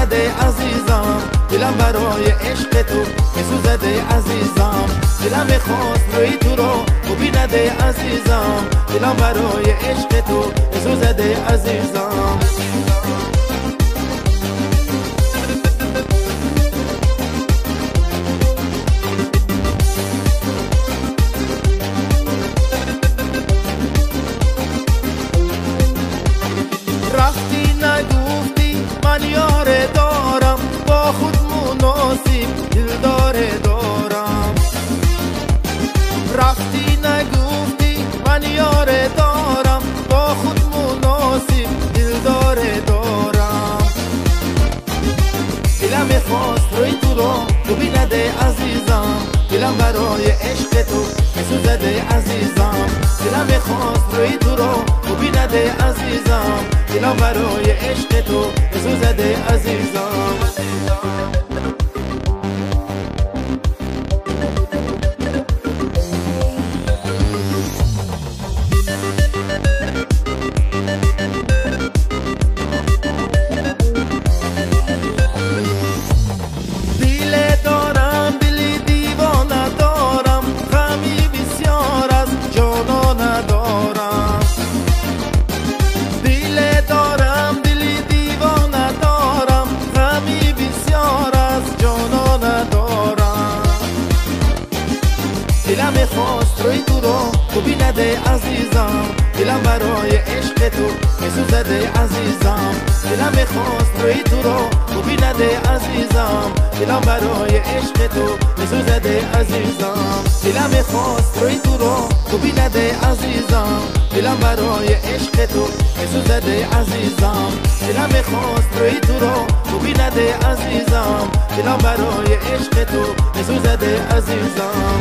بینده عزیزم، دلم برای عشق تو میسوزده عزیزم. دلم میخواست روی تو رو ببینده عزیزم، دلم برای عشق تو میسوزده عزیزم. رفتی نگفتی من یاره دارم، با خود مناسب دلداره دارم. رفتی نگفتی من یاره دارم، با خود مناسب دلداره دارم. دلم میخواست روی تو رو ببینده عزیزم، دلم برای عشق تو میسوزده عزیزم. دلم میخواست روی تو رو ببینده عزیزم، دلم برای عشق تو میسوزده عزیزم. دلم میخواست روی تو رو ببینده عزیزم، دلم برای عشق تو میسوزده عزیزم. دلم میخواست روی تو رو ببینده عزیزم، دلم برای عشق تو میسوزده عزیزم. دلم میخواست روی تو رو ببینده عزیزم، دلم برای عشق تو میسوزده عزیزم. دلم میخواست روی تو رو ببینده عزیزم، دلم برای عشق تو میسوزده عزیزم.